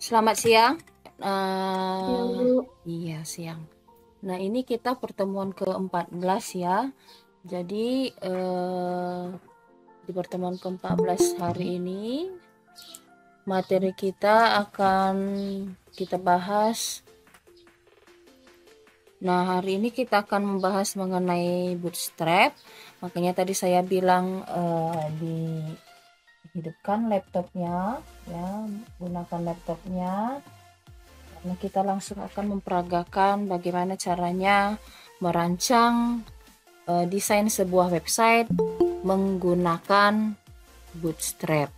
Selamat siang. Siang, Bu. Iya, siang. Nah, ini kita pertemuan ke-14 ya. Jadi, di pertemuan ke-14 hari ini, materi kita akan kita bahas. Nah, hari ini kita akan membahas mengenai bootstrap. Makanya tadi saya bilang dihidupkan laptopnya, ya, gunakan laptopnya. Karena kita langsung akan memperagakan bagaimana caranya merancang desain sebuah website menggunakan Bootstrap.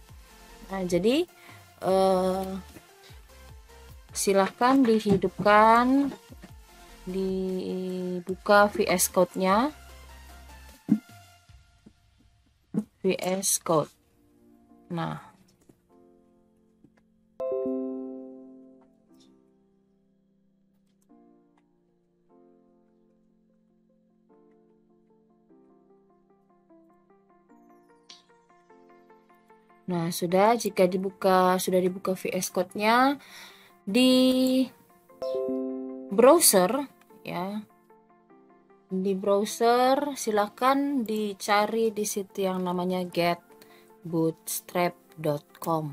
Nah, jadi silahkan dihidupkan, dibuka VS Code-nya, VS Code. Nah, sudah, jika sudah dibuka VS Code-nya di browser, ya. Di browser silahkan dicari di situ yang namanya getbootstrap.com.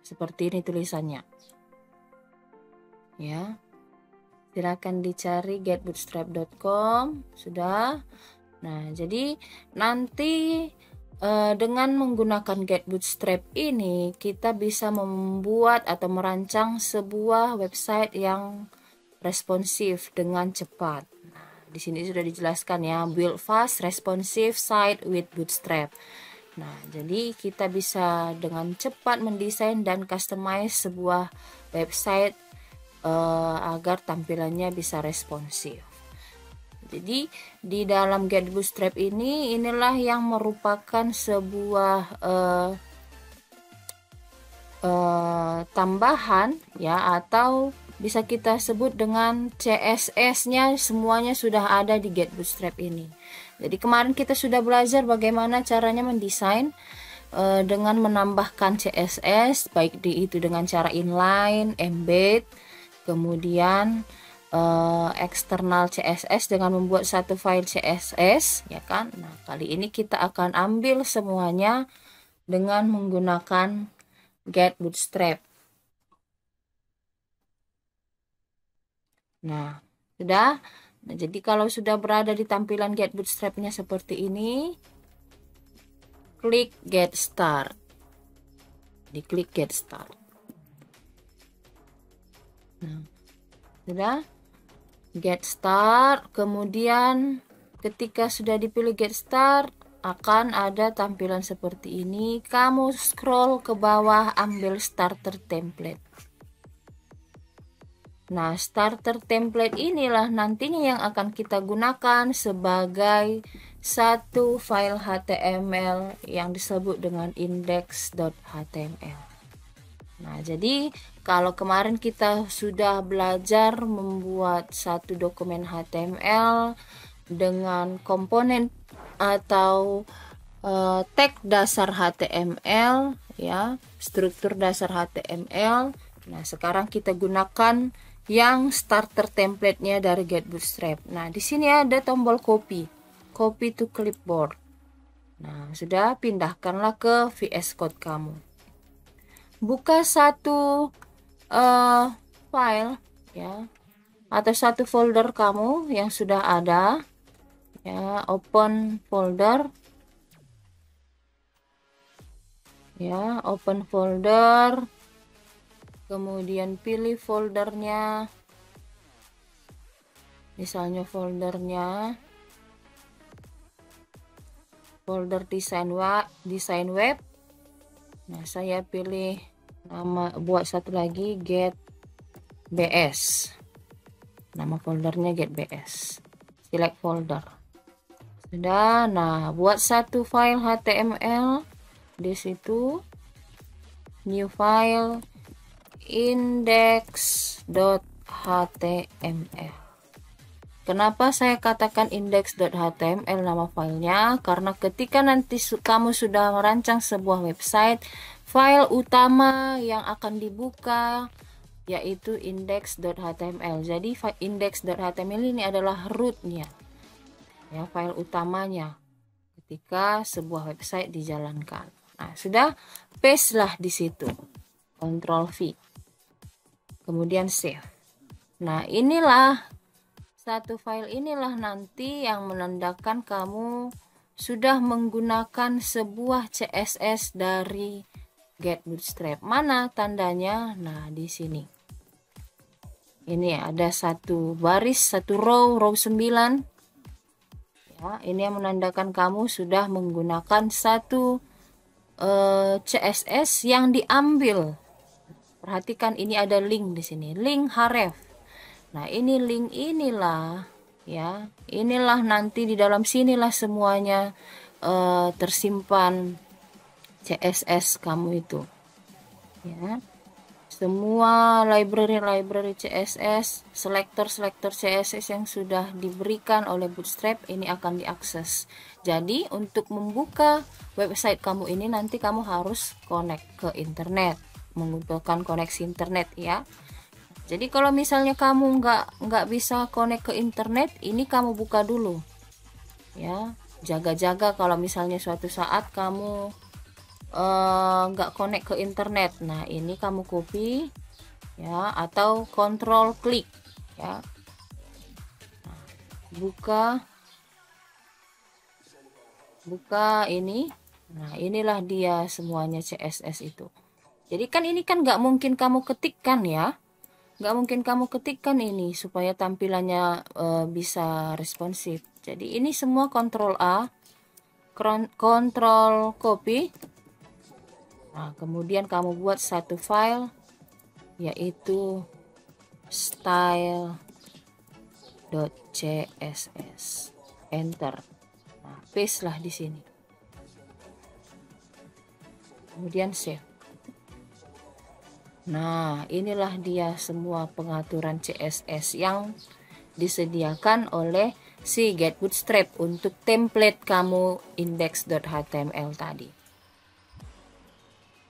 Seperti ini tulisannya. Ya. Silahkan dicari getbootstrap.com. Sudah. Nah, jadi nanti dengan menggunakan Get Bootstrap ini kita bisa membuat atau merancang sebuah website yang responsif dengan cepat. Nah, di sini sudah dijelaskan ya, build fast responsive site with Bootstrap. Nah, jadi kita bisa dengan cepat mendesain dan customize sebuah website agar tampilannya bisa responsif. Jadi di dalam Get Bootstrap inilah yang merupakan sebuah tambahan ya, atau bisa kita sebut dengan CSS-nya semuanya sudah ada di Get Bootstrap ini. Jadi kemarin kita sudah belajar bagaimana caranya mendesain dengan menambahkan CSS, baik itu dengan cara inline, embed, kemudian eksternal CSS dengan membuat satu file CSS, ya kan. Nah, kali ini kita akan ambil semuanya dengan menggunakan Get Bootstrap. Nah, sudah. Nah, jadi kalau sudah berada di tampilan Get Bootstrap-nya seperti ini, klik Get Start. Diklik Get Start. Nah, sudah. Get Start, kemudian ketika sudah dipilih Get Start akan ada tampilan seperti ini. Kamu scroll ke bawah, ambil starter template. Nah, starter template inilah nantinya yang akan kita gunakan sebagai satu file HTML yang disebut dengan index.html. Nah, jadi kalau kemarin kita sudah belajar membuat satu dokumen HTML dengan komponen atau tag dasar HTML, ya, struktur dasar HTML. Nah, sekarang kita gunakan yang starter template-nya dari Get Bootstrap. Nah, di sini ada tombol copy to clipboard. Nah, sudah, pindahkanlah ke VS Code kamu. Buka satu file, ya, atau satu folder kamu yang sudah ada, ya. Open folder, ya, open folder, kemudian pilih foldernya, misalnya folder desain web. Nah, saya pilih buat satu lagi Get BS. Nama foldernya Get BS. Select folder. Sudah. Nah, buat satu file HTML di situ, new file, index.html. Kenapa saya katakan index.html nama filenya? Karena ketika nanti kamu sudah merancang sebuah website, file utama yang akan dibuka yaitu index.html. Jadi index.html ini adalah rootnya, ya, file utamanya ketika sebuah website dijalankan. Nah, sudah, paste lah di situ. Ctrl V. Kemudian save. Nah, satu file inilah nanti yang menandakan kamu sudah menggunakan sebuah CSS dari Get Bootstrap. Mana tandanya? Nah, di sini. Ini ada satu baris, satu row 9. Ya, ini yang menandakan kamu sudah menggunakan satu CSS yang diambil. Perhatikan ini ada link di sini, link href. Nah, ini link inilah, ya, inilah nanti di dalam sinilah semuanya tersimpan CSS kamu itu, ya. Semua library CSS, selector CSS yang sudah diberikan oleh Bootstrap ini akan diakses. Jadi untuk membuka website kamu ini nanti kamu harus connect ke internet, menggunakan koneksi internet, ya. Jadi kalau misalnya kamu nggak bisa connect ke internet, ini kamu buka dulu, ya. Jaga-jaga kalau misalnya suatu saat kamu nggak connect ke internet. Nah, ini kamu copy, ya, atau control klik, ya. Nah, buka ini. Nah, inilah dia semuanya CSS itu. Jadi kan ini kan nggak mungkin kamu ketikkan, ya. Nggak mungkin kamu ketikkan ini supaya tampilannya bisa responsif. Jadi ini semua Ctrl A, Ctrl copy. Nah, kemudian kamu buat satu file yaitu style.css. Enter. Nah, paste lah di sini. Kemudian save. Nah, inilah dia semua pengaturan CSS yang disediakan oleh si Get Bootstrap untuk template kamu index.html tadi.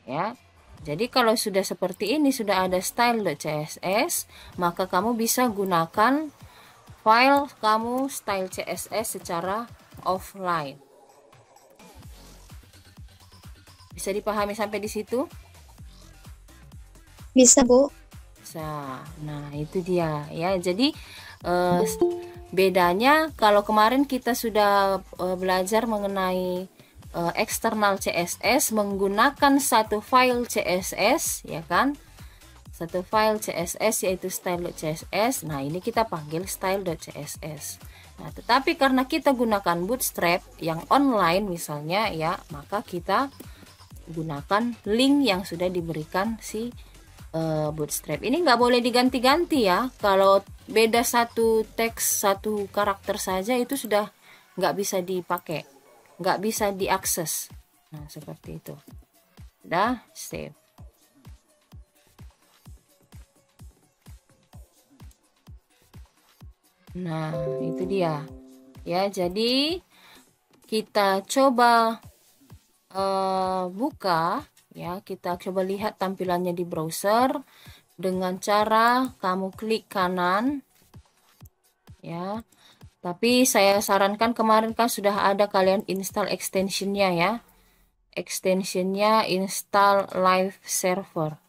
Ya, jadi kalau sudah seperti ini, sudah ada style.css, maka kamu bisa gunakan file kamu style CSS secara offline. Bisa dipahami sampai di situ? Bisa, Bu. Bisa. Nah, itu dia, ya. Jadi bedanya kalau kemarin kita sudah belajar mengenai eksternal CSS menggunakan satu file CSS, ya kan, satu file CSS yaitu style.css. Nah, ini kita panggil style.css. Nah, tetapi karena kita gunakan Bootstrap yang online misalnya, ya, maka kita gunakan link yang sudah diberikan si Bootstrap. Ini nggak boleh diganti-ganti, ya. Kalau beda satu teks, satu karakter saja itu sudah nggak bisa dipakai, nggak bisa diakses. Nah, seperti itu. Udah, save. Nah, itu dia, ya. Jadi kita coba buka, ya, kita coba lihat tampilannya di browser dengan cara kamu klik kanan, ya. Tapi saya sarankan, kemarin kan sudah ada, kalian install extensionnya, ya. Extensionnya install live server,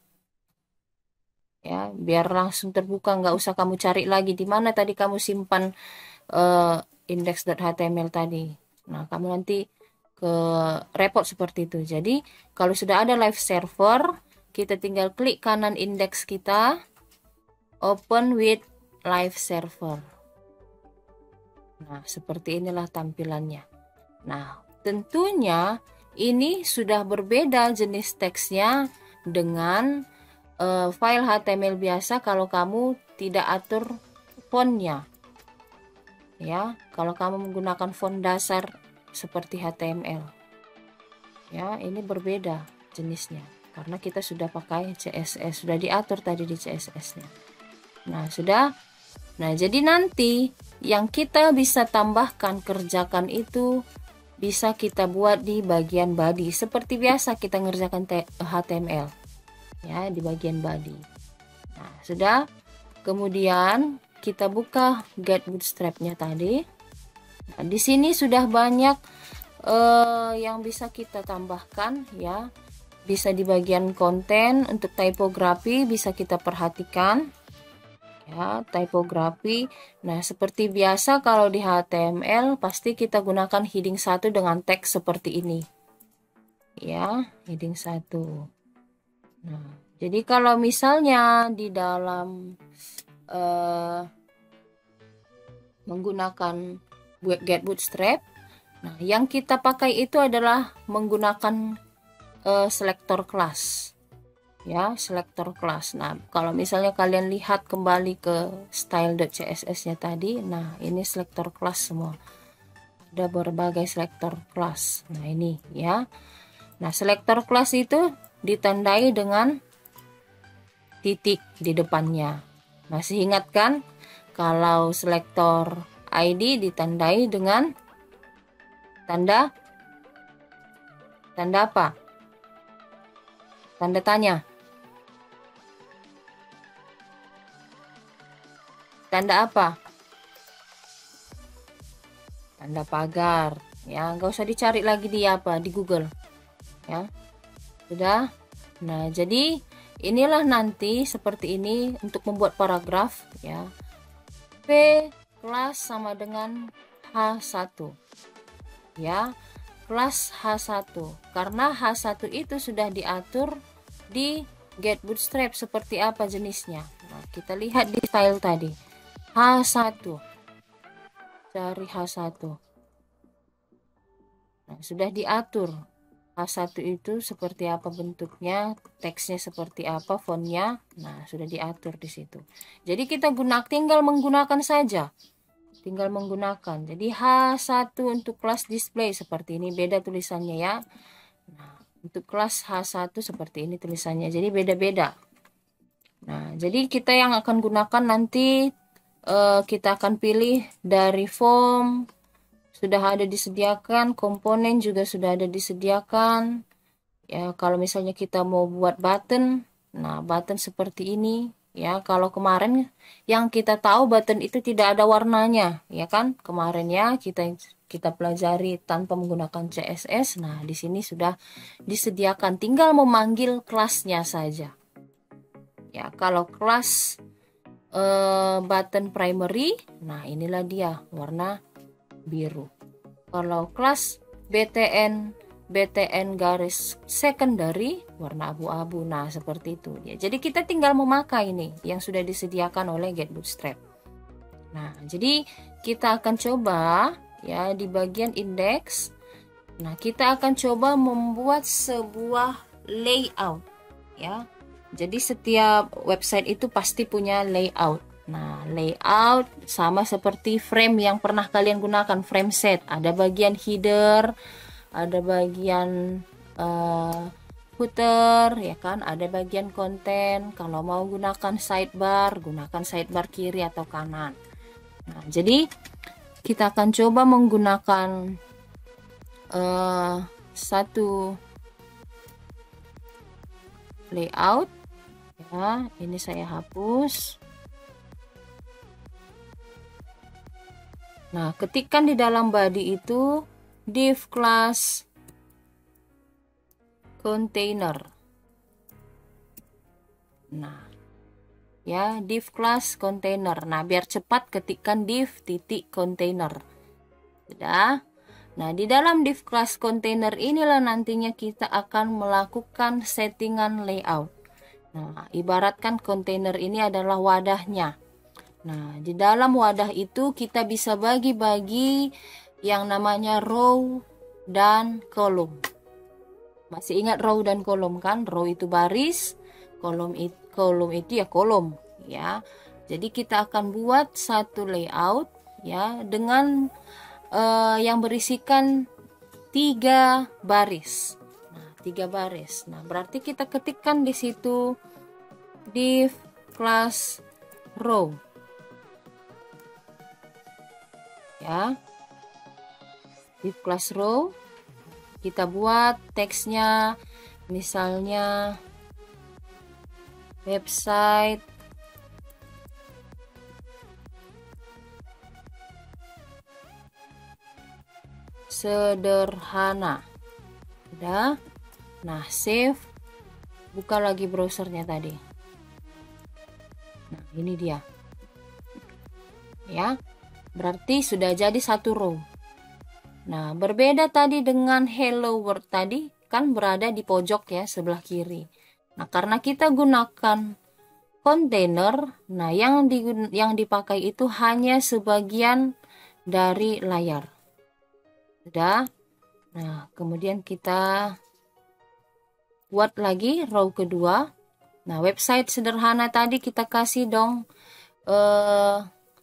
ya, biar langsung terbuka, nggak usah kamu cari lagi di mana tadi kamu simpan index.html tadi. Nah, kamu nanti ke repot seperti itu. Jadi kalau sudah ada live server, kita tinggal klik kanan indeks kita, open with live server. Nah, seperti inilah tampilannya. Nah, tentunya ini sudah berbeda jenis teksnya dengan file HTML biasa kalau kamu tidak atur fontnya, ya. Kalau kamu menggunakan font dasar seperti HTML, ya, ini berbeda jenisnya karena kita sudah pakai CSS, sudah diatur tadi di CSS-nya. Nah, sudah. Nah, jadi nanti yang kita bisa tambahkan, kerjakan itu bisa kita buat di bagian body. Seperti biasa kita ngerjakan HTML. Ya, di bagian body. Nah, sudah. Kemudian kita buka Get Bootstrap-nya tadi. Nah, di sini sudah banyak yang bisa kita tambahkan ya. Bisa di bagian konten, untuk typography bisa kita perhatikan ya, typography. Nah, seperti biasa kalau di HTML pasti kita gunakan heading 1 dengan teks seperti ini ya, heading 1. Nah, jadi kalau misalnya di dalam menggunakan Get Bootstrap, nah yang kita pakai itu adalah menggunakan selektor kelas ya, selektor kelas. Nah, kalau misalnya kalian lihat kembali ke style.css-nya tadi, nah ini selektor kelas semua. Ada berbagai selektor kelas. Nah, ini ya. Nah, selektor kelas itu ditandai dengan titik di depannya. Masih ingat kan? Kalau selektor ID ditandai dengan tanda apa? Tanda tanya. Tanda apa? Tanda pagar. Ya, nggak usah dicari lagi di apa, di Google. Ya, sudah. Nah, jadi inilah nanti seperti ini untuk membuat paragraf. Ya, P kelas sama dengan H1. Ya, kelas H1. Karena H1 itu sudah diatur di Get Bootstrap seperti apa jenisnya. Nah, kita lihat di style tadi. H1, cari H1. Nah, sudah diatur H1 itu seperti apa bentuknya, teksnya seperti apa, fontnya. Nah, sudah diatur di situ. Jadi kita tinggal menggunakan saja. Tinggal menggunakan. Jadi H1 untuk kelas display seperti ini, beda tulisannya ya. Nah, untuk kelas H1 seperti ini tulisannya. Jadi beda-beda. Nah, jadi kita yang akan gunakan nanti kita akan pilih dari form, sudah ada disediakan, komponen juga sudah ada disediakan ya. Kalau misalnya kita mau buat button, nah button seperti ini ya. Kalau kemarin yang kita tahu button itu tidak ada warnanya ya kan, kemarin ya kita pelajari tanpa menggunakan CSS. Nah, di sini sudah disediakan, tinggal memanggil kelasnya saja ya. Kalau kelas button primary, nah inilah dia warna biru. Kalau kelas BTN garis secondary warna abu-abu. Nah, seperti itu ya. Jadi kita tinggal memakai ini yang sudah disediakan oleh Get Bootstrap. Nah, jadi kita akan coba ya di bagian index. Nah, kita akan coba membuat sebuah layout ya. Jadi setiap website itu pasti punya layout. Nah, layout sama seperti frame yang pernah kalian gunakan, frame set. Ada bagian header, ada bagian footer, ya kan? Ada bagian konten. Kalau mau gunakan sidebar, gunakan sidebar kiri atau kanan. Nah, jadi kita akan coba menggunakan satu layout. Ya, ini saya hapus. Nah, ketikkan di dalam body itu div class container. Nah, ya, div class container. Nah, biar cepat ketikkan div titik container. Sudah. Nah, di dalam div class container inilah nantinya kita akan melakukan settingan layout. Nah, ibaratkan kontainer ini adalah wadahnya. Nah, di dalam wadah itu kita bisa bagi-bagi yang namanya row dan kolom. Masih ingat row dan kolom kan? Row itu baris, kolom itu ya kolom ya. Jadi kita akan buat satu layout ya dengan yang berisikan 3 baris. Nah, 3 baris. Nah, berarti kita ketikkan di situ div class row. ya. Div class row, kita buat teksnya misalnya website sederhana. Udah. Nah, save. Buka lagi browsernya tadi. Nah, ini dia. Ya. Berarti sudah jadi satu row. Nah, berbeda tadi dengan hello world tadi, kan berada di pojok ya, sebelah kiri. Nah, karena kita gunakan kontainer, nah yang dipakai itu hanya sebagian dari layar. Sudah. Nah, kemudian kita buat lagi row kedua. Nah, website sederhana tadi kita kasih dong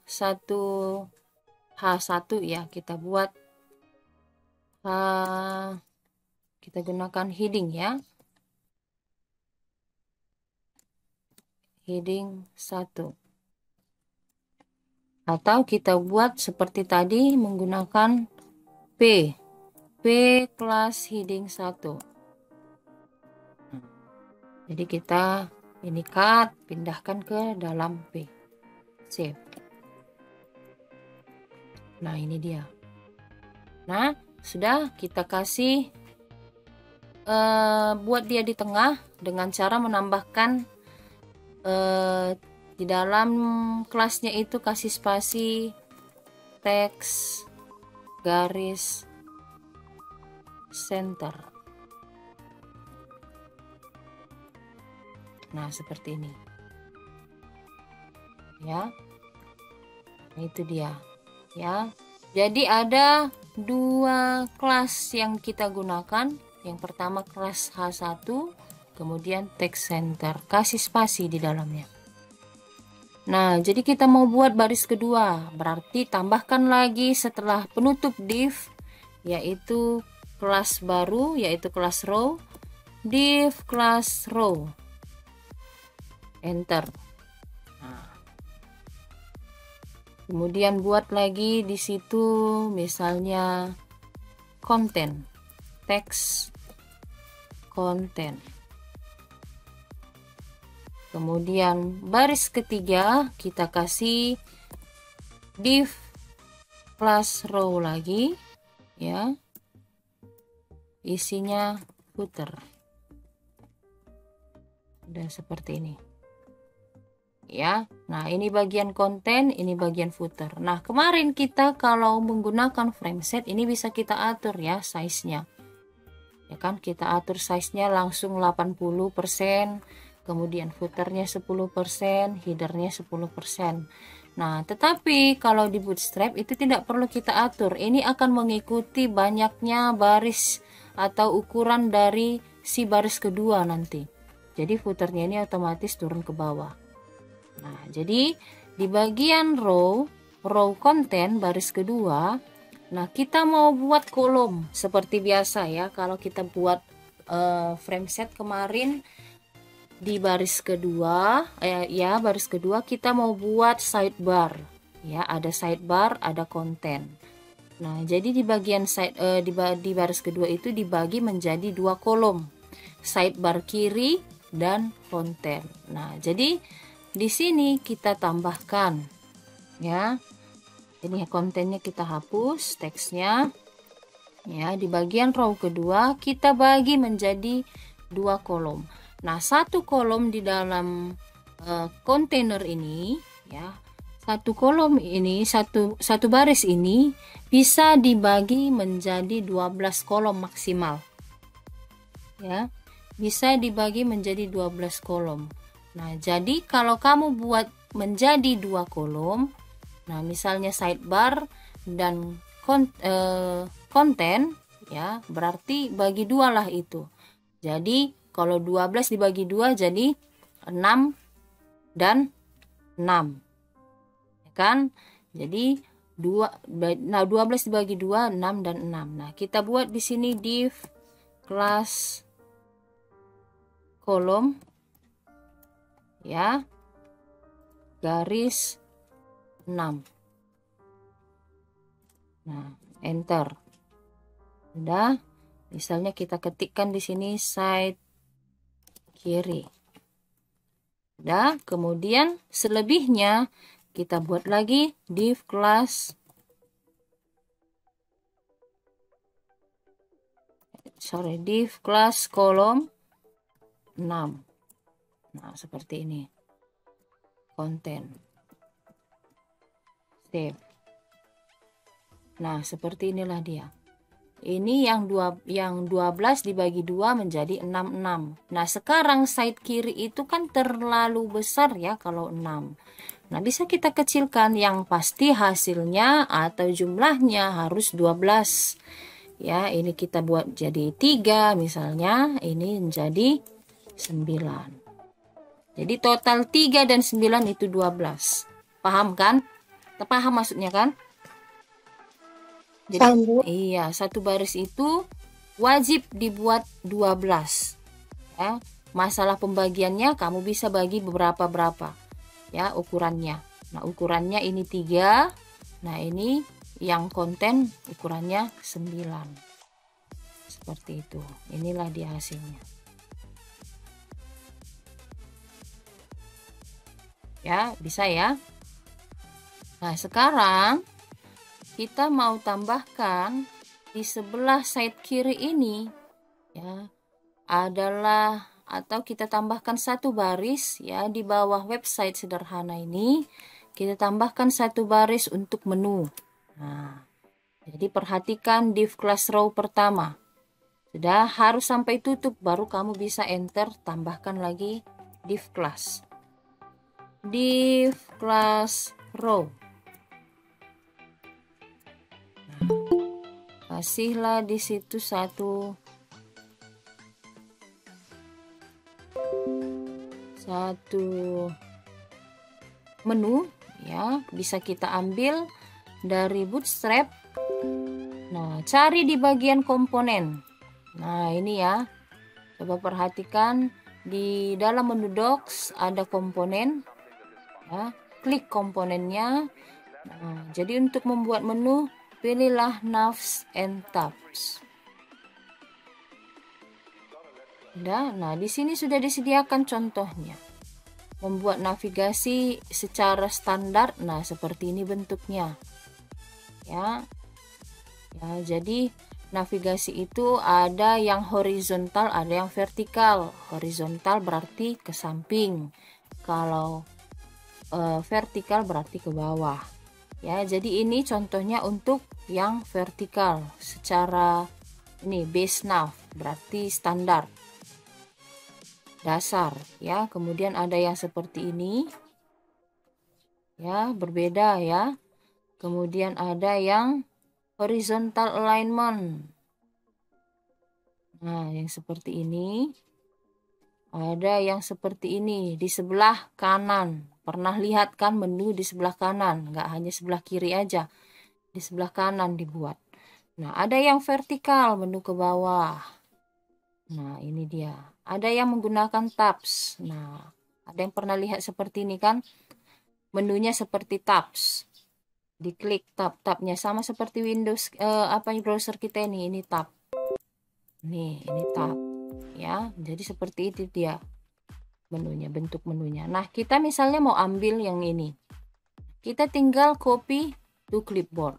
1H1 ya, kita buat kita gunakan heading ya. Heading 1. Atau kita buat seperti tadi menggunakan P kelas heading 1. Jadi kita ini cut, pindahkan ke dalam P. Save. Nah, ini dia. Nah, sudah kita kasih buat dia di tengah dengan cara menambahkan di dalam kelasnya itu kasih spasi teks garis center. Nah, seperti ini ya. Nah, itu dia ya. Jadi ada dua kelas yang kita gunakan. Yang pertama kelas H1, kemudian text center, kasih spasi di dalamnya. Nah, jadi kita mau buat baris kedua, berarti tambahkan lagi setelah penutup div, yaitu kelas baru, yaitu kelas row, div kelas row, enter. Nah, kemudian buat lagi di situ misalnya konten, teks konten. Kemudian baris ketiga kita kasih div plus row lagi ya. Isinya footer. Dan seperti ini. Ya. Nah, ini bagian konten, ini bagian footer. Nah, kemarin kita kalau menggunakan frame set ini bisa kita atur ya size-nya. Ya kan, kita atur size-nya langsung 80%. Kemudian footernya 10%, headernya 10%. Nah, tetapi kalau di Bootstrap itu tidak perlu kita atur. Ini akan mengikuti banyaknya baris atau ukuran dari si baris kedua nanti. Jadi footernya ini otomatis turun ke bawah. Nah, jadi di bagian row content baris kedua, nah kita mau buat kolom seperti biasa ya. Kalau kita buat frame set kemarin, di baris kedua baris kedua kita mau buat sidebar ya, ada sidebar, ada konten. Nah, jadi di bagian di baris kedua itu dibagi menjadi dua kolom, sidebar kiri dan konten. Nah, jadi di sini kita tambahkan ya, ini kontennya kita hapus, teksnya ya. Di bagian row kedua kita bagi menjadi dua kolom. Nah, satu kolom di dalam kontainer ini ya, satu kolom ini, satu baris ini bisa dibagi menjadi 12 kolom maksimal. Ya, bisa dibagi menjadi 12 kolom. Nah, jadi kalau kamu buat menjadi dua kolom, nah misalnya sidebar dan konten ya, berarti bagi dua lah itu. Jadi kalau 12 dibagi 2 jadi 6 dan 6. Ya kan? Jadi 12 dibagi 2 6 dan 6. Nah, kita buat di sini div kelas kolom ya. Garis 6. Nah, enter. Sudah. Misalnya kita ketikkan di sini side kiri. Sudah. Kemudian selebihnya kita buat lagi div class kolom 6. Nah, seperti ini. Konten. Save. Nah, seperti inilah dia. Ini yang 12 dibagi 2 menjadi 66. Nah, sekarang side kiri itu kan terlalu besar ya kalau 6. Nah, bisa kita kecilkan, yang pasti hasilnya atau jumlahnya harus 12. Ya, ini kita buat jadi 3 misalnya, ini menjadi 9. Jadi total 3 dan 9 itu 12. Paham kan? Paham maksudnya kan? Jadi, iya, satu baris itu wajib dibuat 12. Ya, masalah pembagiannya kamu bisa bagi beberapa ya ukurannya. Nah, ukurannya ini 3. Nah, ini yang konten ukurannya 9. Seperti itu. Inilah dia hasilnya. Ya, bisa ya. Nah, sekarang kita mau tambahkan di sebelah side kiri ini ya adalah, atau kita tambahkan satu baris ya di bawah website sederhana ini, kita tambahkan satu baris untuk menu. Nah, jadi perhatikan div class row pertama. Sudah, harus sampai tutup baru kamu bisa enter, tambahkan lagi div class. Div class row. Kasihlah di situ satu menu ya, bisa kita ambil dari Bootstrap. Nah, cari di bagian komponen. Nah, ini ya, coba perhatikan di dalam menu docs ada komponen ya, klik komponennya. Nah, jadi untuk membuat menu pilihlah navs and tabs. Nah, di sini sudah disediakan contohnya. Membuat navigasi secara standar. Nah, seperti ini bentuknya. Ya. Ya, jadi navigasi itu ada yang horizontal, ada yang vertikal. Horizontal berarti ke samping. Kalau vertikal berarti ke bawah. Ya, jadi ini contohnya untuk yang vertikal secara ini base nav berarti standar dasar ya. Kemudian ada yang seperti ini ya, berbeda ya. Kemudian ada yang horizontal alignment. Nah, yang seperti ini. Ada yang seperti ini di sebelah kanan. Pernah lihat kan menu di sebelah kanan, nggak hanya sebelah kiri aja, di sebelah kanan dibuat. Nah, ada yang vertikal, menu ke bawah. Nah, ini dia. Ada yang menggunakan tabs. Nah, ada yang pernah lihat seperti ini kan? Menunya seperti tabs. Diklik tab-tabnya sama seperti Windows browser kita ini tab. Nih, ini tab. Ya, jadi seperti itu dia menunya, bentuk menunya. Nah, kita misalnya mau ambil yang ini. Kita tinggal copy to clipboard.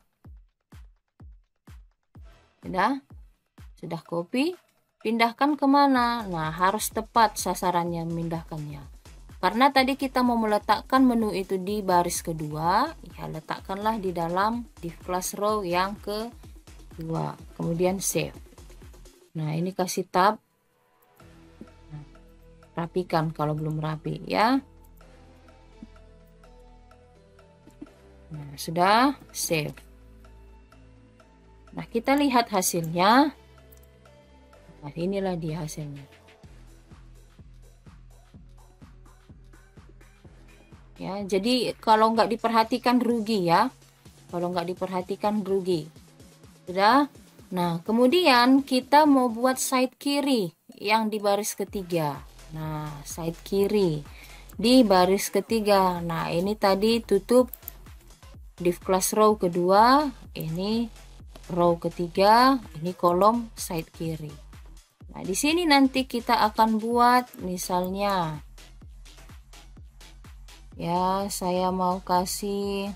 Sudah copy, pindahkan kemana? Nah, harus tepat sasarannya memindahkannya. Karena tadi kita mau meletakkan menu itu di baris kedua, ya letakkanlah di dalam div class row yang kedua. Kemudian save. Nah, ini kasih tab. Rapikan kalau belum rapi ya. Nah, sudah save. Nah, kita lihat hasilnya. Nah, inilah dia hasilnya. Ya, jadi kalau nggak diperhatikan rugi ya. Kalau nggak diperhatikan rugi. Sudah. Nah, kemudian kita mau buat side kiri yang di baris ketiga. Nah, side kiri di baris ketiga. Nah, ini tadi tutup div class row kedua, ini row ketiga, ini kolom side kiri. Nah, di sini nanti kita akan buat misalnya ya, saya mau kasih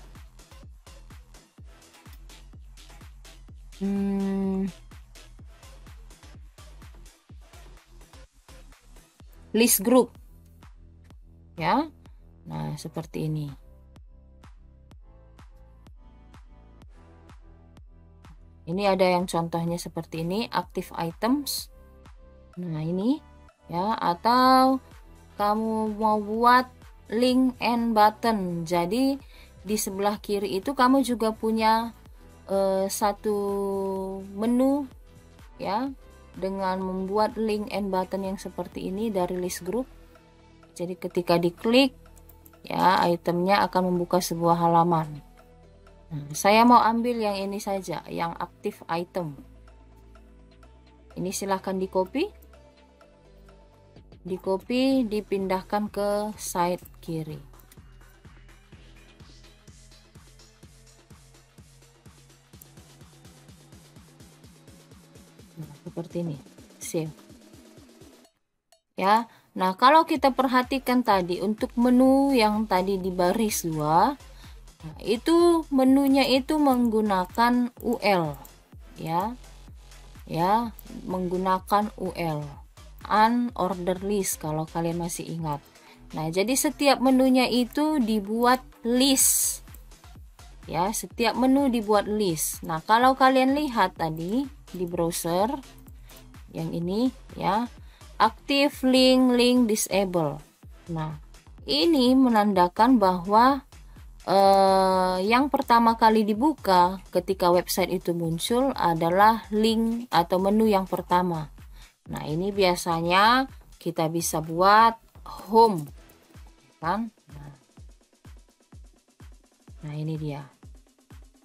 list group ya. Nah, seperti ini. Ini ada yang contohnya seperti ini, active items. Nah, ini ya, atau kamu mau buat link and button. Jadi di sebelah kiri itu kamu juga punya satu menu ya, dengan membuat link and button yang seperti ini dari list group. Jadi ketika diklik ya, itemnya akan membuka sebuah halaman. Nah, saya mau ambil yang ini saja, yang active item. Ini silahkan di copy, dipindahkan ke side kiri. Nah, seperti ini, save ya. Nah, kalau kita perhatikan tadi untuk menu yang tadi di baris 2, nah, itu menunya itu menggunakan UL ya, menggunakan UL, unordered list, kalau kalian masih ingat. Nah, jadi setiap menunya itu dibuat list ya, setiap menu dibuat list. Nah, kalau kalian lihat tadi di browser yang ini ya, active link disable. Nah, ini menandakan bahwa yang pertama kali dibuka ketika website itu muncul adalah link atau menu yang pertama. Nah, ini biasanya kita bisa buat home kan. Nah, ini dia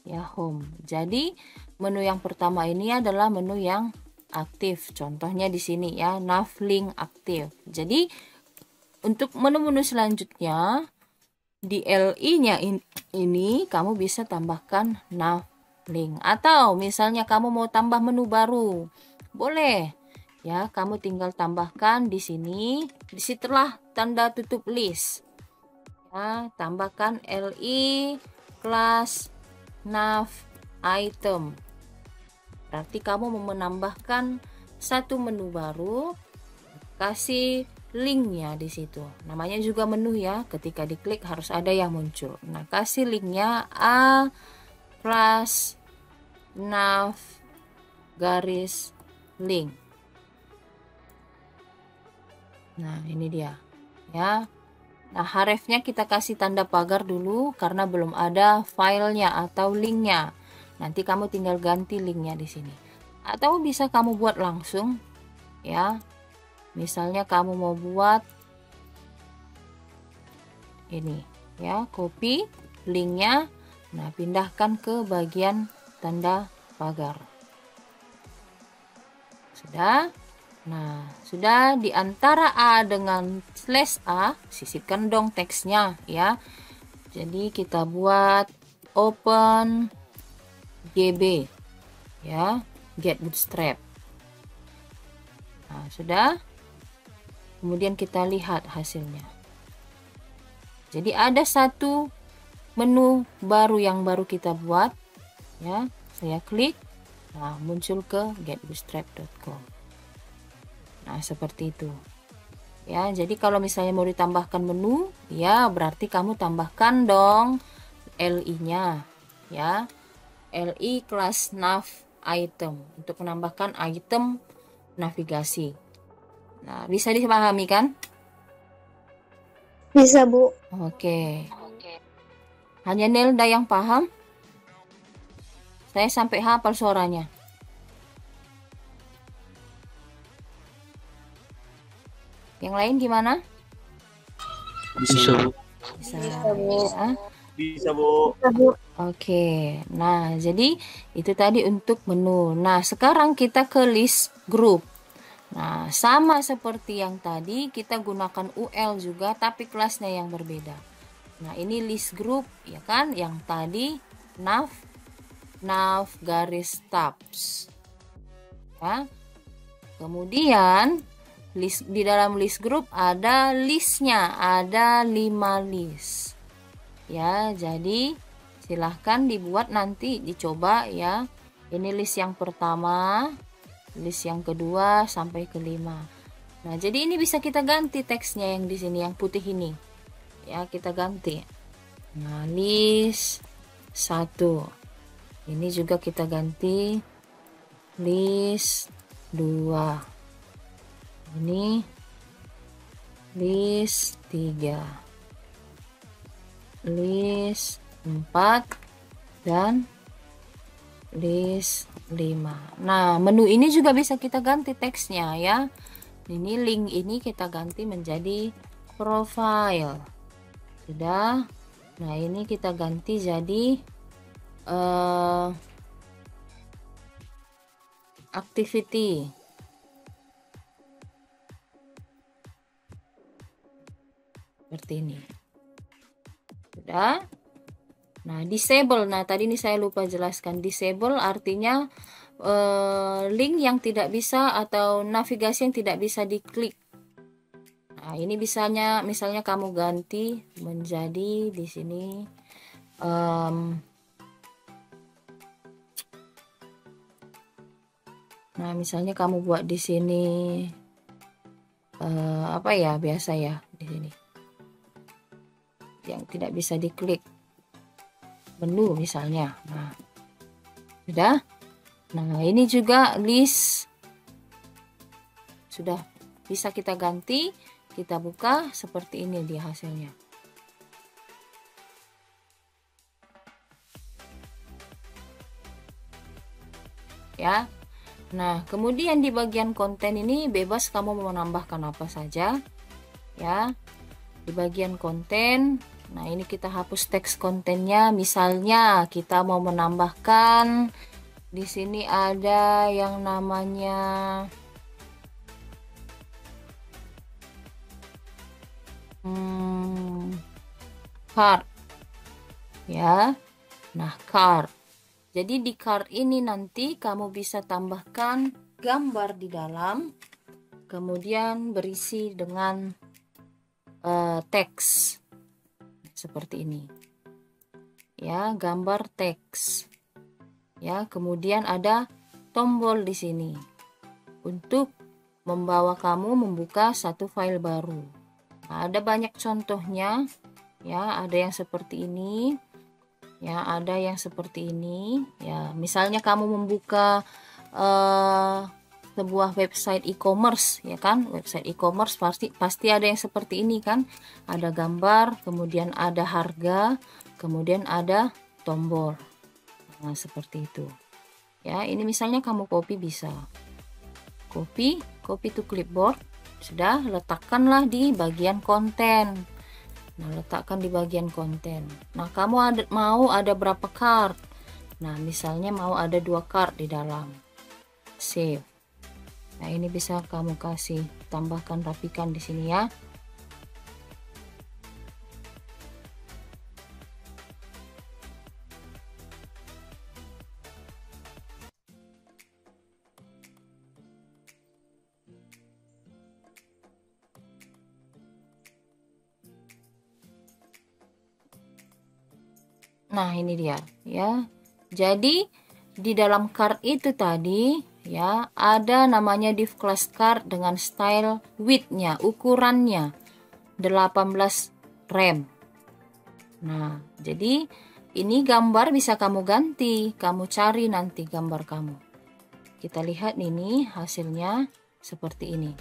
ya, home. Jadi menu yang pertama ini adalah menu yang aktif. Contohnya di sini ya, nav link aktif. Jadi untuk menu-menu selanjutnya di LI-nya ini kamu bisa tambahkan nav link, atau misalnya kamu mau tambah menu baru, boleh ya, kamu tinggal tambahkan di sini, setelah tanda tutup list ya, tambahkan LI class nav item. Berarti kamu mau menambahkan satu menu baru, kasih linknya di situ. Namanya juga menu ya, ketika diklik harus ada yang muncul. Nah, kasih linknya a plus nav garis link. Nah, ini dia ya. Nah, hrefnya kita kasih tanda pagar dulu karena belum ada filenya atau linknya. Nanti kamu tinggal ganti linknya di sini. Atau bisa kamu buat langsung ya. Misalnya kamu mau buat ini ya, copy linknya, nah pindahkan ke bagian tanda pagar. Sudah. Nah, sudah di antara A dengan slash A, sisipkan dong teksnya ya. Jadi kita buat open GB ya, get bootstrap. Nah, sudah. Kemudian kita lihat hasilnya. Jadi ada satu menu baru yang baru kita buat ya. Saya klik, nah muncul ke getbootstrap.com. Nah, seperti itu ya. Jadi kalau misalnya mau ditambahkan menu ya, berarti kamu tambahkan dong LI-nya ya, LI class nav item, untuk menambahkan item navigasi. Nah, bisa dipahami kan? Bisa, Bu. Oke. Hanya Nelda yang paham? Saya sampai hafal suaranya. Yang lain gimana? Bisa, Bu. Bisa, Bu. ya. Bisa, Bu. Oke. Nah, jadi itu tadi untuk menu. Nah, sekarang kita ke list group. Nah, sama seperti yang tadi, kita gunakan UL juga, tapi kelasnya yang berbeda. Nah, ini list group, ya kan? Yang tadi nav garis tabs ya. Kemudian di dalam list group ada listnya, ada 5 list ya. Jadi silahkan dibuat, nanti dicoba ya. Ini list yang pertama, list yang kedua sampai kelima. Nah, jadi ini bisa kita ganti teksnya yang di sini yang putih ini. Ya, kita ganti. Nah, list 1. Ini juga kita ganti list 2. Ini list 3. List 4 dan list 5. Nah, menu ini juga bisa kita ganti teksnya ya. Ini link ini kita ganti menjadi profile. Sudah. Nah, ini kita ganti jadi activity. Seperti ini. Sudah. Nah, disable. Nah, tadi ini saya lupa jelaskan. Disable artinya link yang tidak bisa atau navigasi yang tidak bisa diklik. Nah, ini misalnya kamu ganti menjadi di sini nah, misalnya kamu buat di sini apa ya, biasa ya di sini yang tidak bisa diklik menu misalnya. Nah, sudah. Nah, ini juga list sudah bisa kita ganti. Kita buka seperti ini dia hasilnya. Ya. Nah, kemudian di bagian konten ini bebas kamu mau menambahkan apa saja. Ya. Di bagian konten, nah ini kita hapus teks kontennya. Misalnya kita mau menambahkan di sini ada yang namanya card ya. Nah, card. Jadi di card ini nanti kamu bisa tambahkan gambar di dalam, kemudian berisi dengan teks seperti ini ya, gambar teks ya. Kemudian ada tombol di sini untuk membawa kamu membuka satu file baru. Nah, ada banyak contohnya ya, ada yang seperti ini ya, ada yang seperti ini ya. Misalnya kamu membuka sebuah website e-commerce ya kan, website e-commerce pasti ada yang seperti ini kan, ada gambar, kemudian ada harga, kemudian ada tombol. Nah, seperti itu ya. Ini misalnya kamu copy, bisa copy to clipboard. Sudah, letakkanlah di bagian konten. Nah, letakkan di bagian konten. Nah, kamu mau ada berapa card? Nah, misalnya mau ada 2 card di dalam. Save. Nah, ini bisa kamu kasih tambahkan, rapikan di sini ya. Nah, ini dia ya. Jadi di dalam card itu tadi ya ada namanya div class card dengan style width-nya, ukurannya 18 rem. Nah, jadi ini gambar bisa kamu ganti, kamu cari nanti gambar kamu. Kita lihat ini hasilnya seperti ini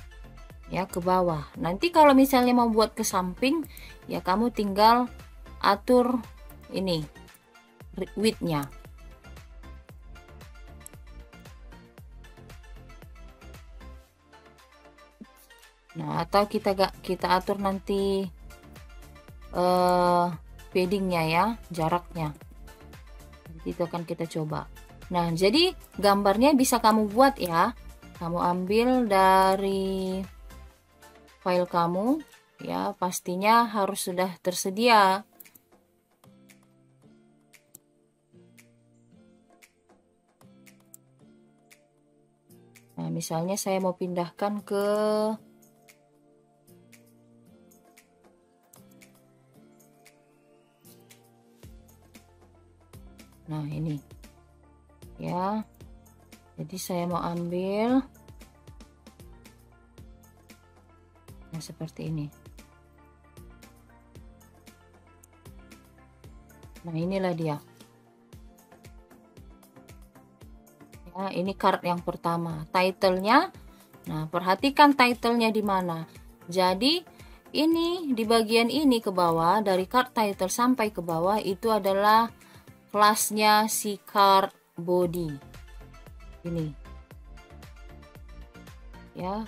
ya, ke bawah. Nanti kalau misalnya mau buat ke samping ya, kamu tinggal atur ini width-nya. Nah, atau kita atur nanti paddingnya ya, jaraknya. Itu akan kita coba. Nah, jadi gambarnya bisa kamu buat ya. Kamu ambil dari file kamu ya, pastinya harus sudah tersedia. Nah, misalnya saya mau pindahkan ke nah ini ya. Jadi saya mau ambil nah seperti ini. Nah, inilah dia. Ya, ini card yang pertama, title-nya. Nah, perhatikan title-nya di mana. Jadi, ini di bagian ini ke bawah, dari card title sampai ke bawah itu adalah kelasnya si card body. Ini. Ya,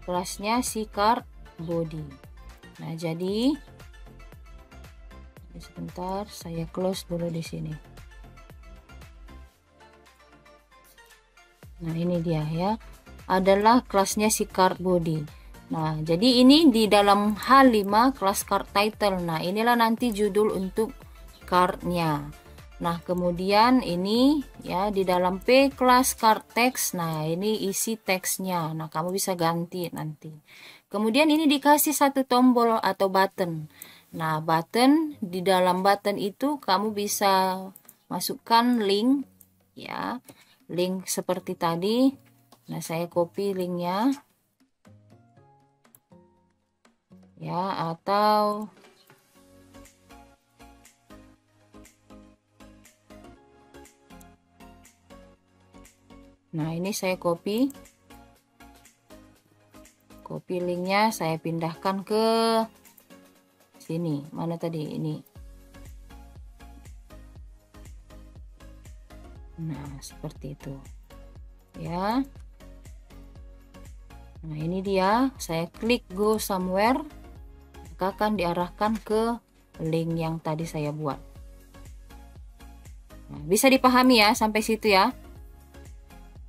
kelasnya si card body. Nah, jadi sebentar saya close dulu di sini. Nah, ini dia ya, adalah kelasnya si card body. Nah, jadi ini di dalam H5 kelas card title. Nah, inilah nanti judul untuk cardnya. Nah, kemudian ini ya di dalam P kelas card text. Nah, ini isi teksnya. Nah, kamu bisa ganti nanti. Kemudian ini dikasih satu tombol atau button. Nah, button, di dalam button itu kamu bisa masukkan link ya. Link seperti tadi. Nah, saya copy linknya. Ya, atau nah, ini saya copy linknya, saya pindahkan ke sini. Mana tadi ini? Nah, seperti itu ya. Nah, ini dia, saya klik go somewhere, maka akan diarahkan ke link yang tadi saya buat. Nah, bisa dipahami ya sampai situ ya?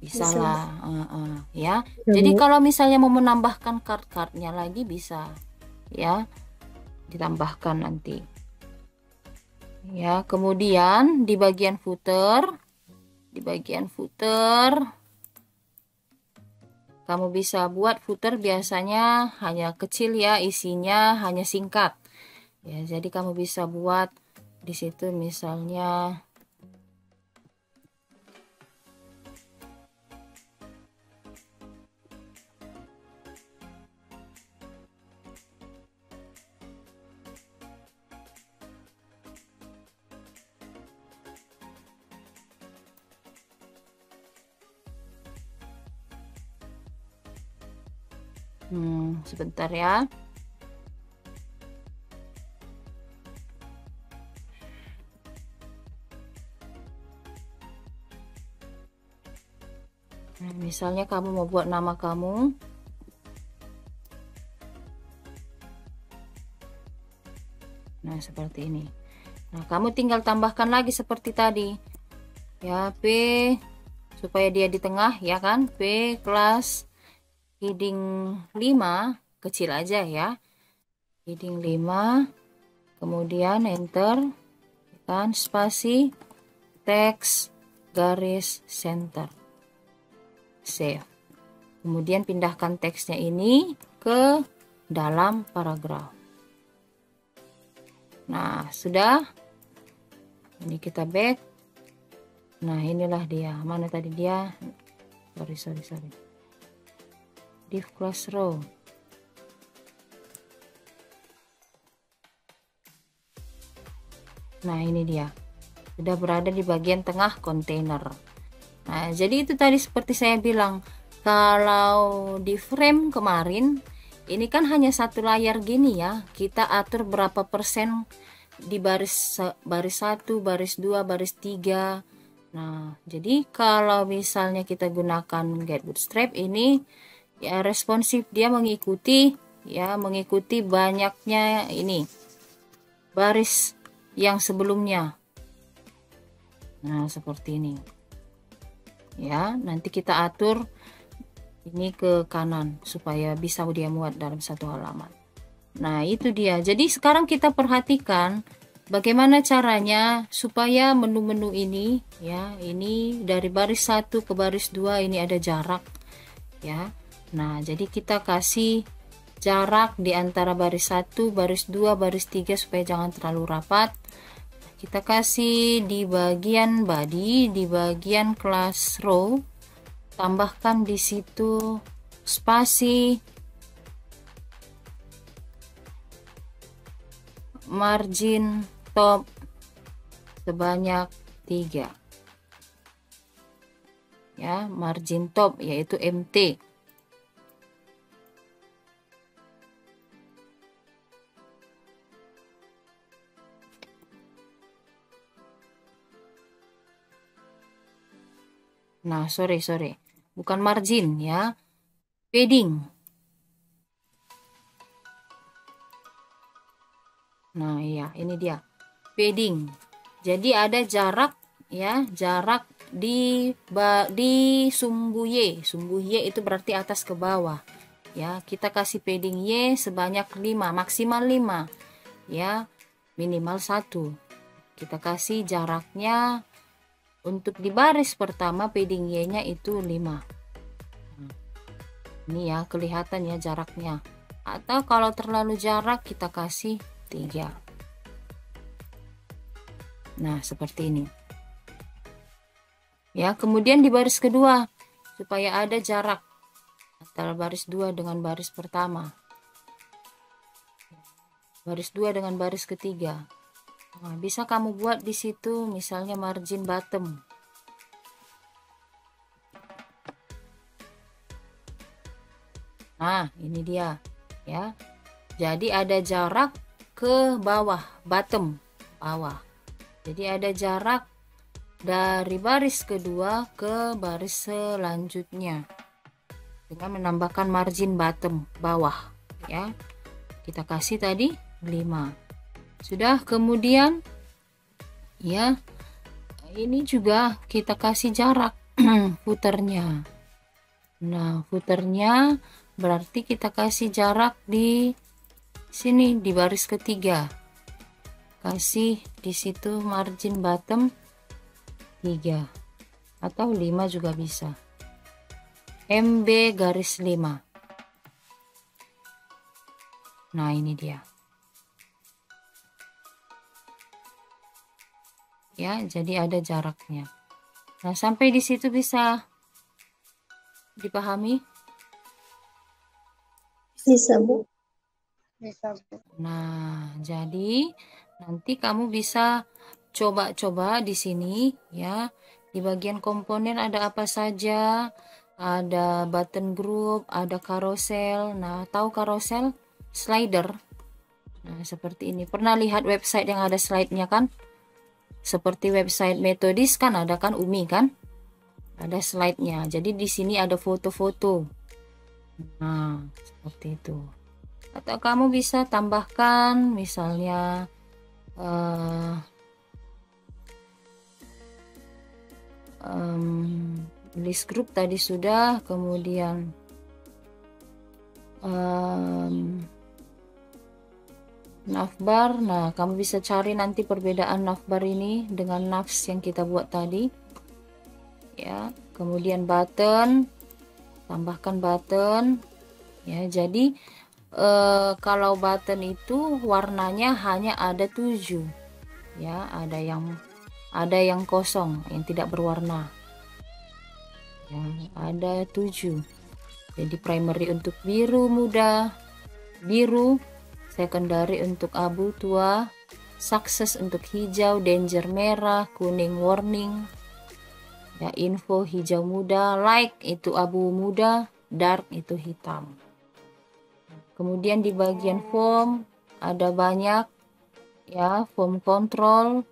Bisa lah. Ya. Jadi kalau misalnya mau menambahkan card-cardnya lagi bisa ya, ditambahkan nanti ya. Kemudian di bagian footer kamu bisa buat footer, biasanya hanya kecil ya, isinya hanya singkat ya. Jadi kamu bisa buat di situ misalnya sebentar ya. Nah, misalnya kamu mau buat nama kamu. Nah, seperti ini. Nah, kamu tinggal tambahkan lagi seperti tadi. Ya, P supaya dia di tengah ya kan. P kelas heading 5 kecil aja ya. Heading 5. Kemudian enter kan, spasi teks garis center. Save. Kemudian pindahkan teksnya ini ke dalam paragraf. Nah, sudah. Ini kita back. Nah, inilah dia. Mana tadi dia? Sorry. Div class row. Nah, ini dia. Sudah berada di bagian tengah kontainer. Nah, jadi itu tadi seperti saya bilang, kalau di frame kemarin ini kan hanya satu layar gini ya. Kita atur berapa persen di baris 1, baris 2, baris 3. Nah, jadi kalau misalnya kita gunakan Get Bootstrap ini ya responsif, dia mengikuti banyaknya ini baris yang sebelumnya. Nah, seperti ini. Ya, nanti kita atur ini ke kanan supaya bisa dia muat dalam satu halaman. Nah, itu dia. Jadi sekarang kita perhatikan bagaimana caranya supaya menu-menu ini ya, ini dari baris 1 ke baris 2 ini ada jarak ya. Nah, jadi kita kasih jarak di antara baris 1, baris 2, baris 3 supaya jangan terlalu rapat. Kita kasih di bagian body, di bagian class row, tambahkan di situ spasi, margin top sebanyak 3. Ya, margin top yaitu MT. Nah, sorry, bukan margin ya, padding. Nah, iya, ini dia padding. Jadi ada jarak ya, jarak di sumbu Y. Sumbu Y itu berarti atas ke bawah. Ya, kita kasih padding Y sebanyak 5, maksimal 5. Ya, minimal 1. Kita kasih jaraknya untuk di baris pertama padding Y-nya itu 5. Ini ya, kelihatan ya jaraknya. Atau kalau terlalu jarak kita kasih 3. Nah, seperti ini. Ya, kemudian di baris kedua supaya ada jarak antara baris 2 dengan baris pertama. Baris 2 dengan baris ketiga. Nah, bisa kamu buat di situ misalnya margin bottom. Nah, ini dia ya. Jadi ada jarak ke bawah, bottom, bawah. Jadi ada jarak dari baris kedua ke baris selanjutnya dengan menambahkan margin bottom, bawah ya. Kita kasih tadi 5. Sudah, kemudian ya, ini juga kita kasih jarak footernya. Nah, footernya berarti kita kasih jarak di sini di baris ketiga. Kasih di situ margin bottom 3 atau 5 juga bisa. MB garis 5. Nah, ini dia. Ya, jadi ada jaraknya. Nah, sampai di situ bisa dipahami? Bisa, Bu. Nah, jadi nanti kamu bisa coba-coba di sini ya. Di bagian komponen ada apa saja? Ada button group, ada carousel. Nah, tahu carousel? Slider. Nah, seperti ini. Pernah lihat website yang ada slide-nya kan? Seperti website metodis kan ada kan, Umi kan? Ada slide-nya. Jadi di sini ada foto-foto. Nah, seperti itu. Atau kamu bisa tambahkan misalnya list group tadi sudah, kemudian navbar. Nah, kamu bisa cari nanti perbedaan navbar ini dengan navs yang kita buat tadi ya. Kemudian button, tambahkan button ya. Jadi kalau button itu warnanya hanya ada 7 ya, ada yang kosong, yang tidak berwarna ya, ada 7. Jadi primary untuk biru muda, biru, secondary untuk abu tua, success untuk hijau, danger merah, kuning warning ya, info hijau muda, light itu abu muda, dark itu hitam. Kemudian di bagian form ada banyak ya, form control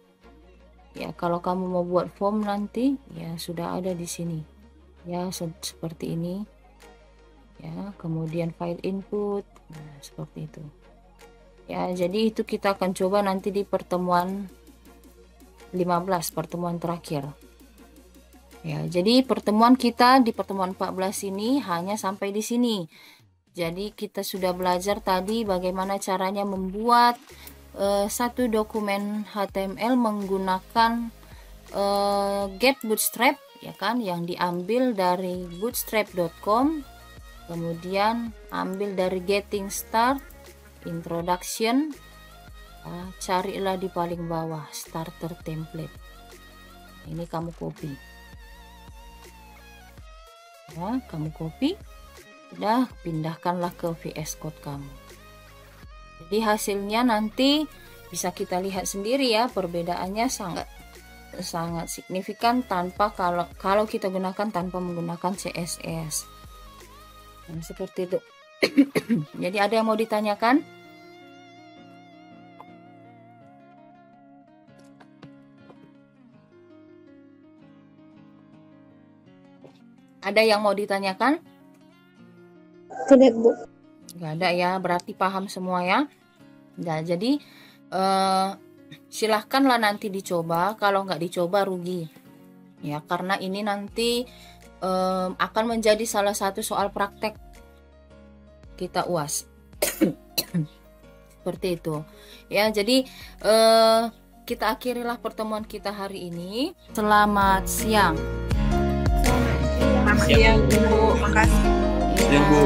ya. Kalau kamu mau buat form nanti ya sudah ada di sini ya, seperti ini ya. Kemudian file input, nah seperti itu ya. Jadi itu kita akan coba nanti di pertemuan 15, pertemuan terakhir ya. Jadi pertemuan kita di pertemuan 14 ini hanya sampai di sini. Jadi kita sudah belajar tadi bagaimana caranya membuat satu dokumen HTML menggunakan get bootstrap ya kan, yang diambil dari bootstrap.com Kemudian ambil dari getting start, introduction, carilah di paling bawah starter template. Ini kamu copy. Ya, kamu copy. Udah, pindahkanlah ke VS Code kamu. Jadi hasilnya nanti bisa kita lihat sendiri ya, perbedaannya sangat signifikan kalau kita gunakan tanpa menggunakan CSS. Nah, seperti itu. Jadi ada yang mau ditanyakan? Ada yang mau ditanyakan? Tidak, Bu. Nggak ada ya, berarti paham semua ya. Nah, jadi silahkanlah nanti dicoba. Kalau nggak dicoba rugi ya, karena ini nanti akan menjadi salah satu soal praktek kita UAS. Seperti itu ya. Jadi kita akhirilah pertemuan kita hari ini. Selamat siang. Selamat siang, Bu. Makasih. Siang, Bu.